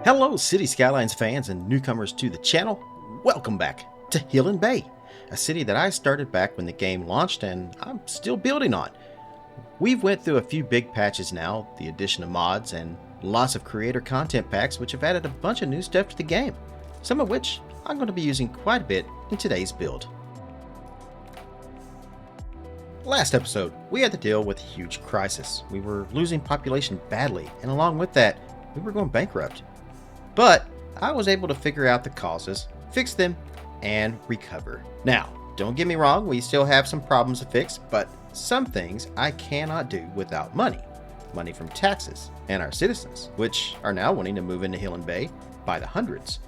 Hello, City Skylines fans and newcomers to the channel. Welcome back to Hilland Bay, a city that I started back when the game launched and I'm still building on. We've went through a few big patches now, the addition of mods and lots of creator content packs which have added a bunch of new stuff to the game, some of which I'm going to be using quite a bit in today's build. Last episode, we had to deal with a huge crisis. We were losing population badly, and along with that, we were going bankrupt. But I was able to figure out the causes, fix them, and recover. Now, don't get me wrong, we still have some problems to fix, but some things I cannot do without money. Money from taxes, and our citizens, which are now wanting to move into Hilland Bay by the hundreds.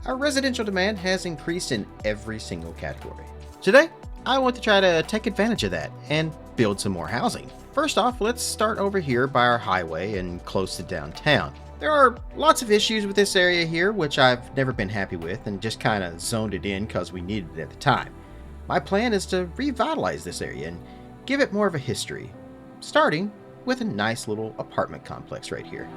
Our residential demand has increased in every single category. Today, I want to try to take advantage of that and build some more housing. First off, let's start over here by our highway and close to downtown. There are lots of issues with this area here, which I've never been happy with and just kind of zoned it in because we needed it at the time. My plan is to revitalize this area and give it more of a history, starting with a nice little apartment complex right here.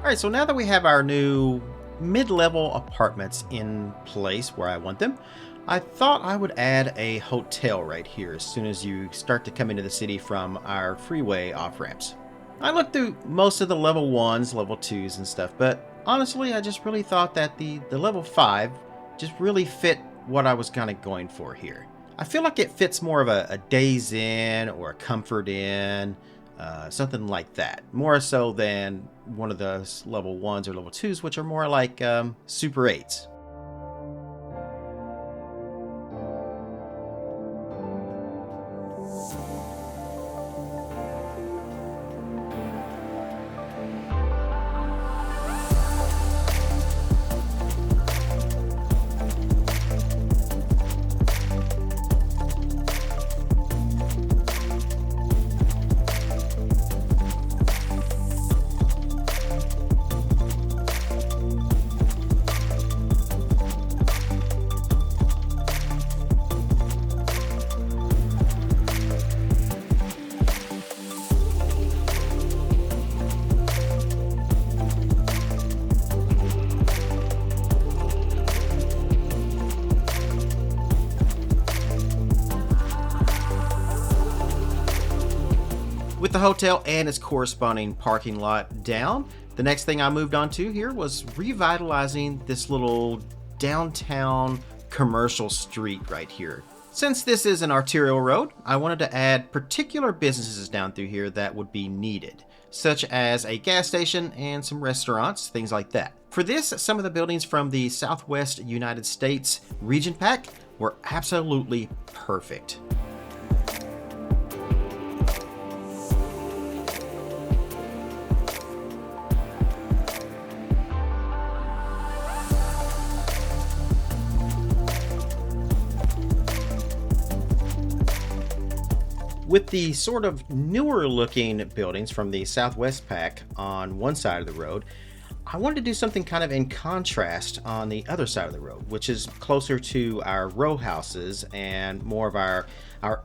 Alright, so now that we have our new mid-level apartments in place where I want them, I thought I would add a hotel right here as soon as you start to come into the city from our freeway off-ramps. I looked through most of the level 1s, level 2s and stuff, but honestly I just really thought that the level 5 just really fit what I was kind of going for here. I feel like it fits more of a Days Inn or a Comfort Inn, something like that, more so than one of the level 1s or level 2s, which are more like Super 8s. With the hotel and its corresponding parking lot down, the next thing I moved on to here was revitalizing this little downtown commercial street right here. Since this is an arterial road, I wanted to add particular businesses down through here that would be needed, such as a gas station and some restaurants, things like that. For this, some of the buildings from the Southwest United States region pack were absolutely perfect. With the sort of newer looking buildings from the Southwest Pack on one side of the road, I wanted to do something kind of in contrast on the other side of the road, which is closer to our row houses and more of our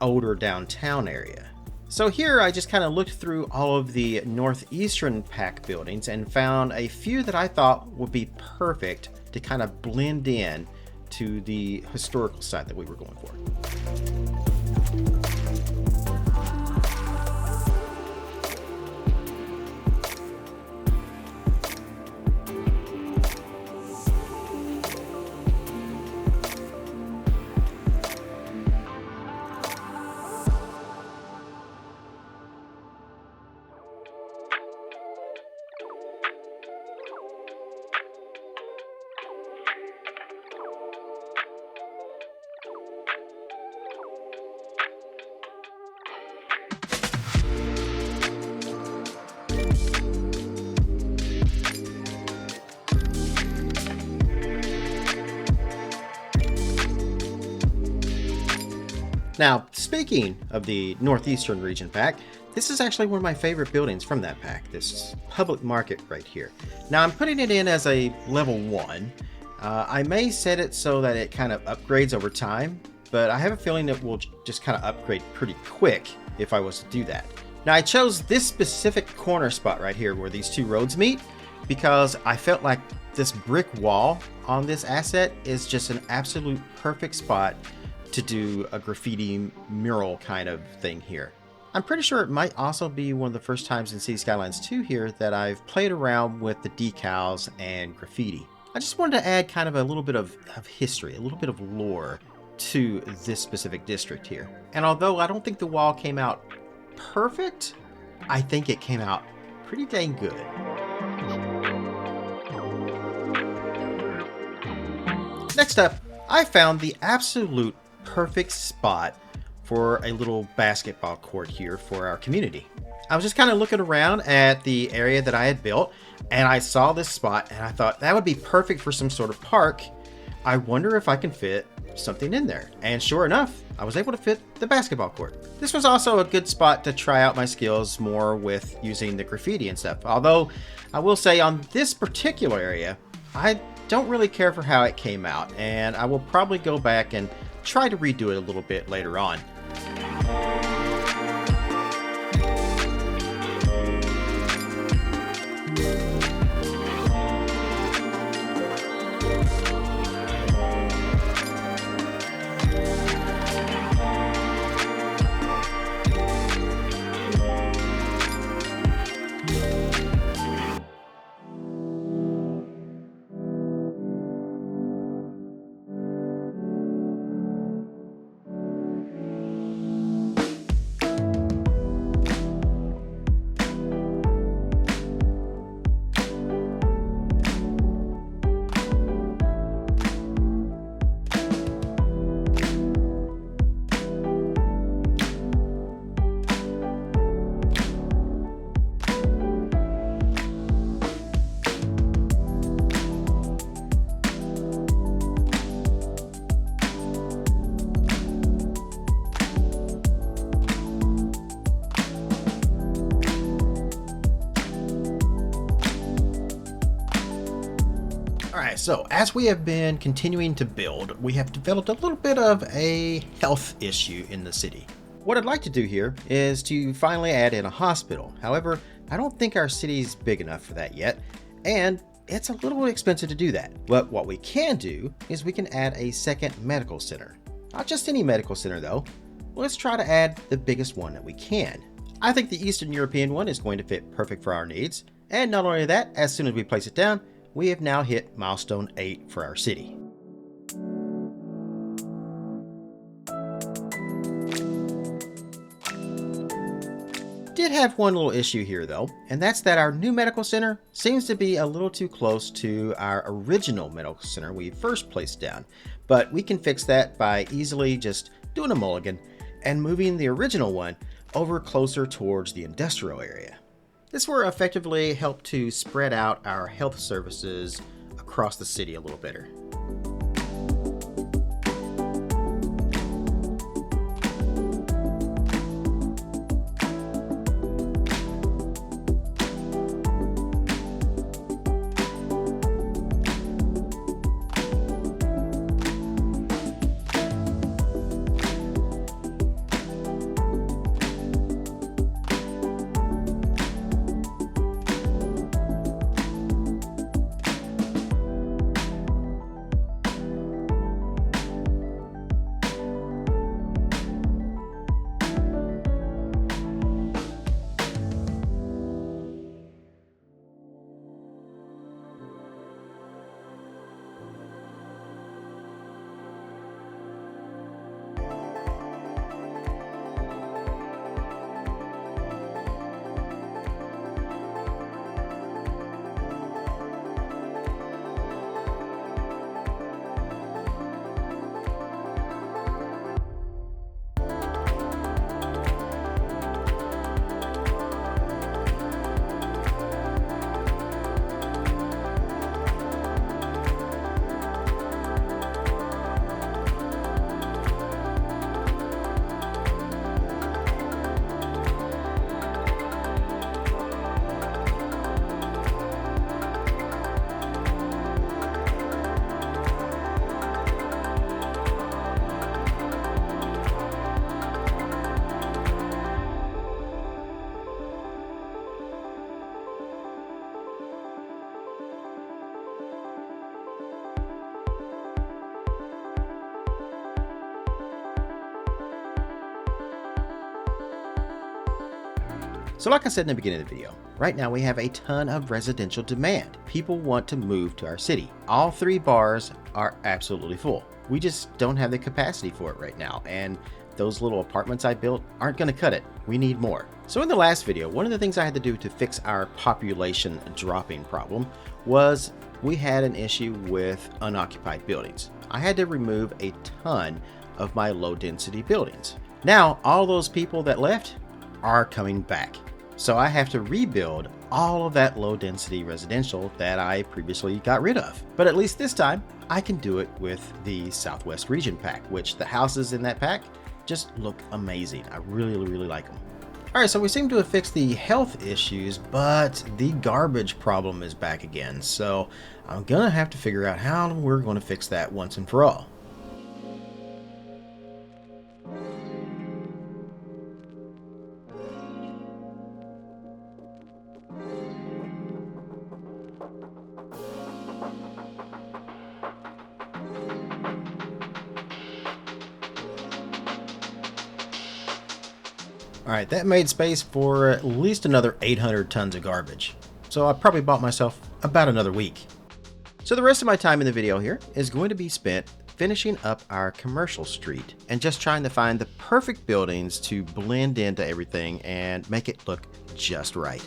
older downtown area. So here I just kind of looked through all of the northeastern Pack buildings and found a few that I thought would be perfect to kind of blend in to the historical site that we were going for. Now, speaking of the Northeastern Region Pack, this is actually one of my favorite buildings from that pack, this public market right here. Now, I'm putting it in as a level 1. I may set it so that it kind of upgrades over time, but I have a feeling it will just kind of upgrade pretty quick if I was to do that. Now, I chose this specific corner spot right here where these two roads meet because I felt like this brick wall on this asset is just an absolute perfect spot to do a graffiti mural kind of thing here. I'm pretty sure it might also be one of the first times in Cities Skylines 2 here that I've played around with the decals and graffiti. I just wanted to add kind of a little bit of history, a little bit of lore to this specific district here. And although I don't think the wall came out perfect, I think it came out pretty dang good. Next up, I found the absolute perfect spot for a little basketball court here for our community. I was just kind of looking around at the area that I had built and I saw this spot and I thought that would be perfect for some sort of park. I wonder if I can fit something in there. And sure enough, I was able to fit the basketball court. This was also a good spot to try out my skills more with using the graffiti and stuff. Although I will say on this particular area, I don't really care for how it came out and I will probably go back and try to redo it a little bit later on. So as we have been continuing to build, we have developed a little bit of a health issue in the city. What I'd like to do here is to finally add in a hospital. However, I don't think our city's big enough for that yet, and it's a little expensive to do that. But what we can do is we can add a second medical center. Not just any medical center though. Let's try to add the biggest one that we can. I think the Eastern European one is going to fit perfect for our needs. And not only that, as soon as we place it down, we have now hit milestone 8 for our city. Did have one little issue here though, and that's that our new medical center seems to be a little too close to our original medical center we first placed down. But we can fix that by easily just doing a mulligan and moving the original one over closer towards the industrial area. This will effectively help to spread out our health services across the city a little better. So like I said in the beginning of the video, right now we have a ton of residential demand. People want to move to our city. All 3 bars are absolutely full. We just don't have the capacity for it right now, and those little apartments I built aren't going to cut it. We need more. So in the last video, one of the things I had to do to fix our population dropping problem was we had an issue with unoccupied buildings. I had to remove a ton of my low density buildings. Now, all those people that left are coming back. So I have to rebuild all of that low density residential that I previously got rid of. But at least this time, I can do it with the Southwest Region pack, which the houses in that pack just look amazing. I really like them. Alright, so we seem to have fixed the health issues, but the garbage problem is back again. So I'm gonna have to figure out how we're going to fix that once and for all. Alright, that made space for at least another 800 tons of garbage. So I probably bought myself about another week. So the rest of my time in the video here is going to be spent finishing up our commercial street and just trying to find the perfect buildings to blend into everything and make it look just right.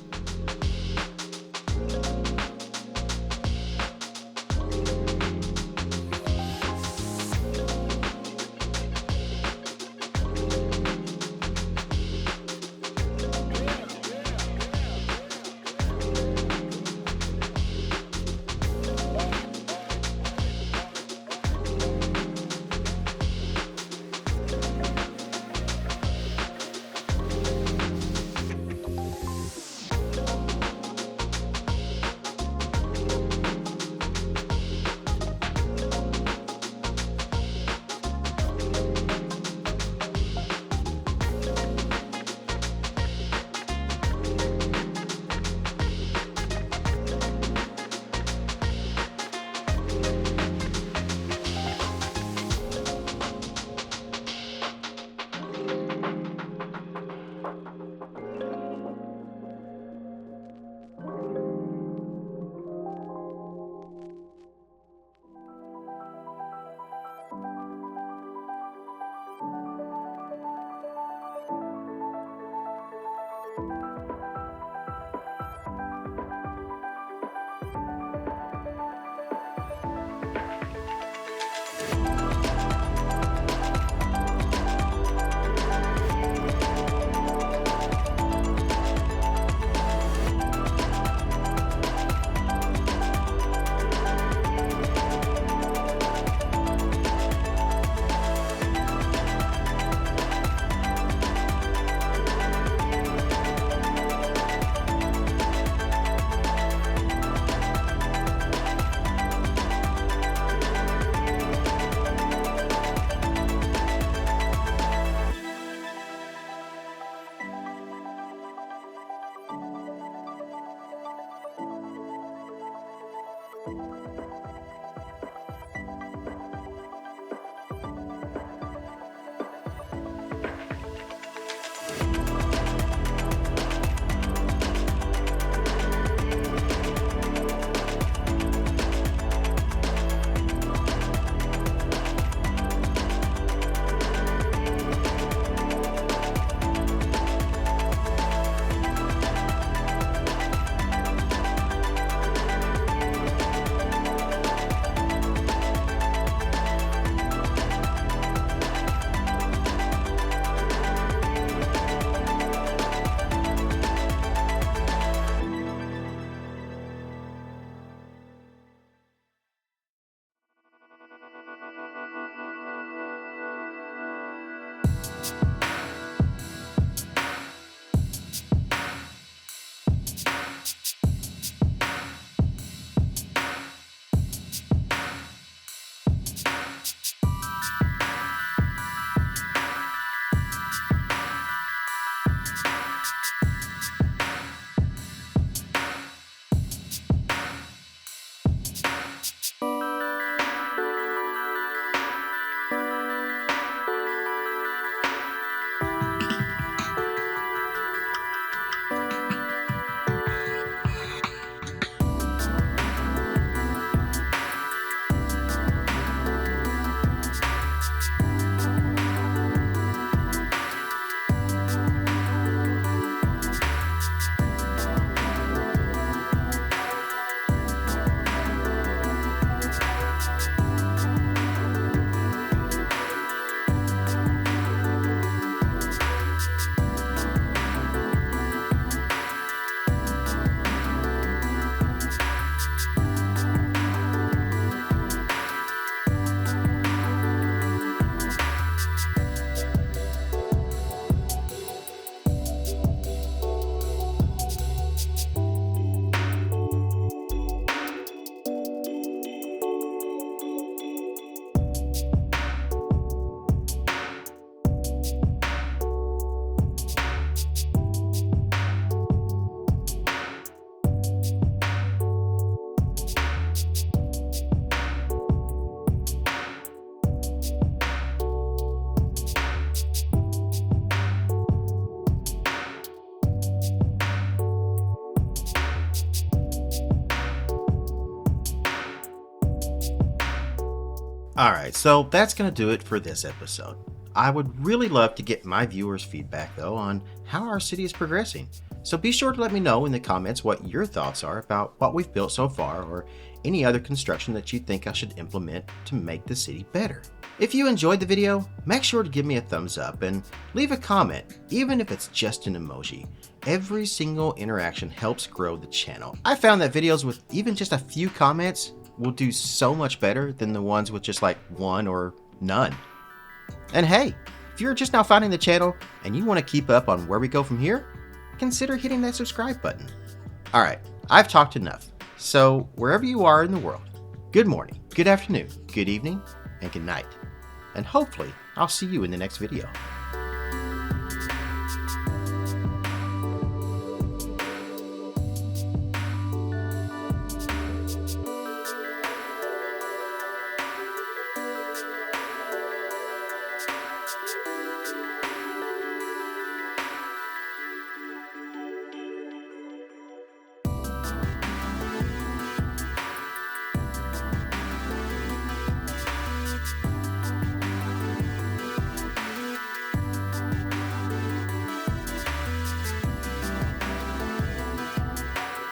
Alright, so that's going to do it for this episode. I would really love to get my viewers' feedback though on how our city is progressing. So be sure to let me know in the comments what your thoughts are about what we've built so far or any other construction that you think I should implement to make the city better. If you enjoyed the video, make sure to give me a thumbs up and leave a comment, even if it's just an emoji. Every single interaction helps grow the channel. I found that videos with even just a few comments will do so much better than the ones with just like one or none. And hey, if you're just now finding the channel and you want to keep up on where we go from here, consider hitting that subscribe button. Alright, I've talked enough. So wherever you are in the world, good morning, good afternoon, good evening, and good night. And hopefully I'll see you in the next video.